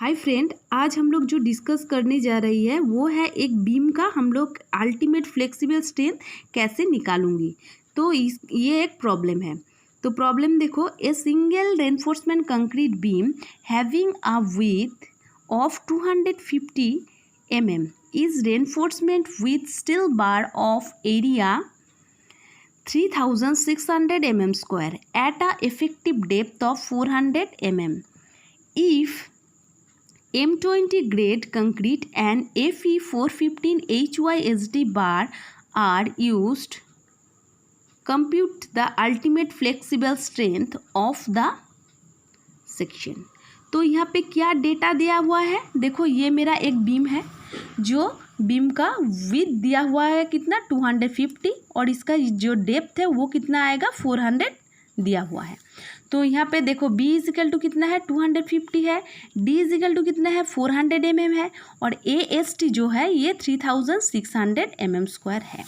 Hi friend, आज हम लोग जो डिस्कस करने जा रही है वो है एक बीम का हम लोग अल्टीमेट फ्लेक्सिबल स्ट्रेंथ कैसे निकालूंगी। तो ये एक प्रॉब्लम है। तो प्रॉब्लम देखो, a single reinforcement concrete beam having a width of 250 mm is reinforcement with steel bar of area 3600 mm square at a effective depth of 400 mm. If M20 grade concrete and Fe 415 HYSD bar are used, compute the ultimate flexible strength of the section. तो यहाँ पे क्या data दिया हुआ है, देखो ये मेरा एक बीम है जो बीम का विड्थ दिया हुआ है कितना 250 और इसका जो डेप्थ है वो कितना आएगा 400 दिया हुआ है। तो यहाँ पे देखो B इजिकल टू कितना है 250 है, D इजिकल टू कितना है 400 mm है और AST जो है ये 3600 mm स्क्वायर है।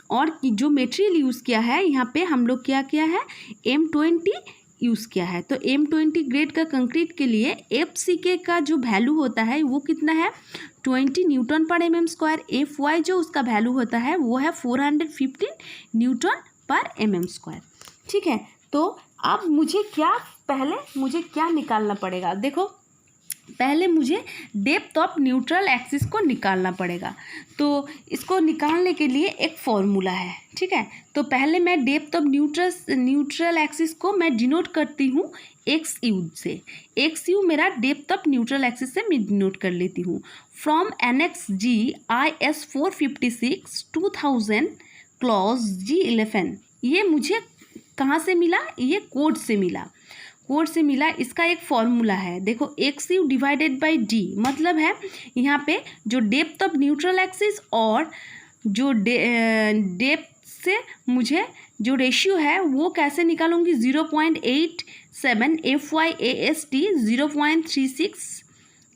और जो मटेरियल यूज़ किया है यहाँ पे हम लोग क्या किया है M20 यूज़ किया है। तो M20 ग्रेड का कंक्रीट के लिए FCK का जो वैल्यू होता है वो कितना है 20 न्यूटन पर mm स्क्वायर। FY जो उसका वैल्यू होता है वो है 415 न्यूटन पर mm स्क्वायर। ठीक है, तो अब मुझे क्या निकालना पड़ेगा, देखो पहले मुझे डेप्थ ऑफ न्यूट्रल एक्सिस को निकालना पड़ेगा। तो इसको निकालने के लिए एक फॉर्मूला है, ठीक है। तो पहले मैं डेप्थ ऑफ न्यूट्रल एक्सिस को मैं डिनोट करती हूँ एक्स यू से। एक्स यू मेरा डेप्थ ऑफ न्यूट्रल एक्सिस से मैं डिनोट कर लेती हूँ। From NXG IS 456 2000 clause G11, ये मुझे कहाँ से मिला, ये कोड से मिला। इसका एक फॉर्मूला है, देखो x you divided by D, मतलब है यहाँ पे जो डेप्थ ऑफ न्यूट्रल एक्सिस और जो डेप्थ से मुझे जो रेशियो है वो कैसे निकालूंगी 0.87 FYAST 0.36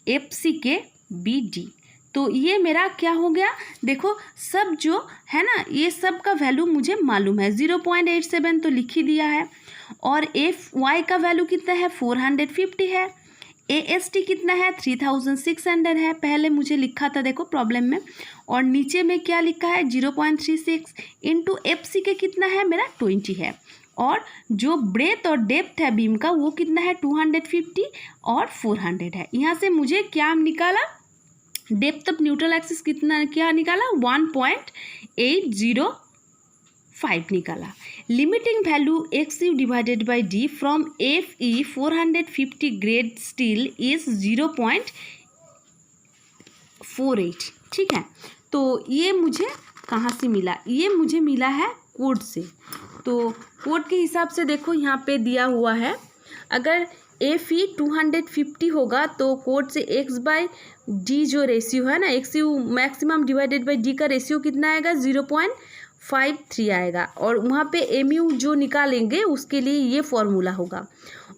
FCK BD। तो ये मेरा क्या हो गया, देखो सब जो है ना ये सब का वैल्यू मुझे मालूम है। 0.87 तो लिख ही दिया है और FY का वैल्यू कितना है 450 है। AST कितना है 3600 है, पहले मुझे लिखा था देखो प्रॉब्लम में। और नीचे में क्या लिखा है 0.36 इंटू FCK कितना है मेरा 20 है। और जो ब्रेथ और डेप्थ है बीम का वो कितना है 250 और 400 है। यहाँ से मुझे क्या निकाला, डेप्थ ऑफ न्यूट्रल एक्सिस कितना क्या निकाला 1.805 निकाला। Limiting value x you divided by D from FE 450 grade steel is 0.48। ठीक है, तो ये मुझे कहाँ से मिला, ये मुझे मिला है कोड से। तो कोड के हिसाब से देखो यहाँ पे दिया हुआ है, अगर FE 250 होगा तो कोड से x बाई डी जो रेशियो है ना x you maximum divided by D का रेशियो कितना आएगा 0.53 आएगा। और वहाँ पे MU जो निकालेंगे उसके लिए ये फॉर्मूला होगा।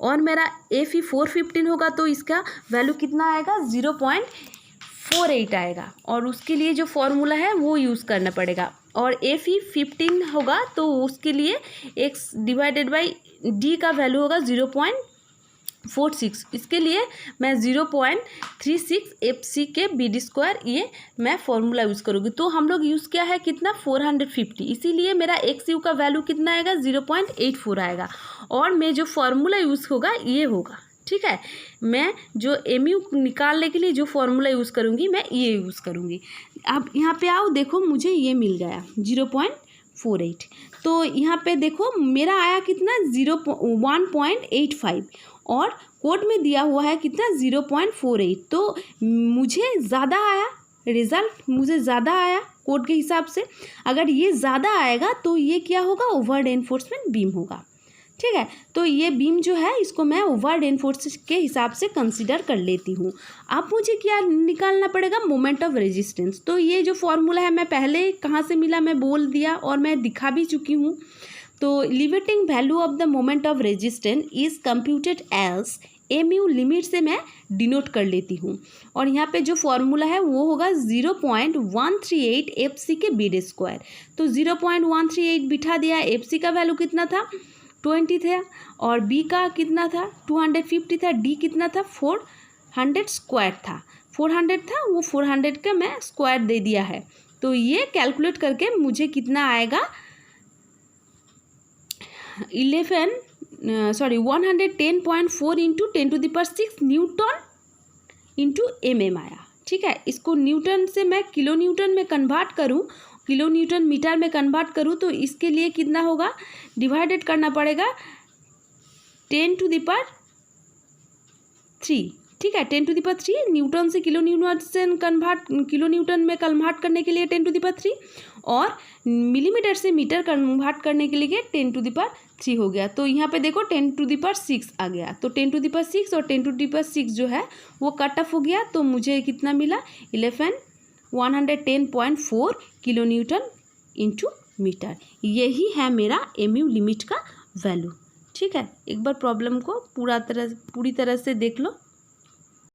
और मेरा FE 415 होगा तो इसका वैल्यू कितना आएगा 0.48 आएगा और उसके लिए जो फॉर्मूला है वो यूज़ करना पड़ेगा। और FE 15 होगा तो उसके लिए x डिवाइडेड बाई डी का वैल्यू होगा 0.46, इसके लिए मैं 0.36 FCK BD स्क्वायर ये मैं फॉर्मूला यूज़ करूँगी। तो हम लोग यूज़ किया है कितना 450, इसीलिए मेरा XU का वैल्यू कितना आएगा 0.84 आएगा। और मैं जो फॉर्मूला यूज़ होगा ये होगा, ठीक है। मैं जो MU निकालने के लिए जो फॉर्मूला यूज़ करूँगी मैं ये यूज़ करूँगी। अब यहाँ पे आओ, देखो मुझे ये मिल गया 0.48। तो यहाँ पे देखो मेरा आया कितना 1.85 और कोड में दिया हुआ है कितना 0.48। तो मुझे ज़्यादा आया, रिज़ल्ट मुझे ज़्यादा आया कोड के हिसाब से। अगर ये ज़्यादा आएगा तो ये क्या होगा ओवर रेनफोर्समेंट बीम होगा, ठीक है। तो ये बीम जो है इसको मैं ओवर रेनफोर्स के हिसाब से कंसीडर कर लेती हूँ। अब मुझे क्या निकालना पड़ेगा मोमेंट ऑफ रेजिस्टेंस। तो ये जो फॉर्मूला है मैं पहले कहाँ से मिला मैं बोल दिया और मैं दिखा भी चुकी हूँ। तो limiting value of the moment of resistance is computed as MU limit से मैं डिनोट कर लेती हूँ। और यहाँ पे जो फॉर्मूला है वो होगा 0.138 FCK BD स्क्वायर। तो 0.138 बिठा दिया, FC का वैल्यू कितना था 20 था और B का कितना था 250 था, D कितना था 100 स्क्वायर था, 400 था, वो 400 का मैं स्क्वायर दे दिया है। तो ये कैलकुलेट करके मुझे कितना आएगा, 110.4 इंटू 10⁶ न्यूटन इंटू mm आया। ठीक है, इसको न्यूटन से मैं किलो न्यूटन में कन्वर्ट करूँ, किलो न्यूटन मीटर में कन्वर्ट करूँ तो इसके लिए कितना होगा, डिवाइडेड करना पड़ेगा 10⁻3। ठीक है, 10⁻3 न्यूटन से किलो न्यूटन में कन्वर्ट करने के लिए 10⁻3 और मिलीमीटर से मीटर कन्वर्ट करने के लिए 10⁻3 हो गया। तो यहाँ पे देखो 10⁶ आ गया। तो 10⁶ और 10⁶ जो है वो कट ऑफ हो गया। तो मुझे कितना मिला, 110.4 किलो न्यूटन इंटू मीटर। यही है मेरा MU लिमिट का वैल्यू। ठीक है, एक बार प्रॉब्लम को पूरी तरह से देख लो।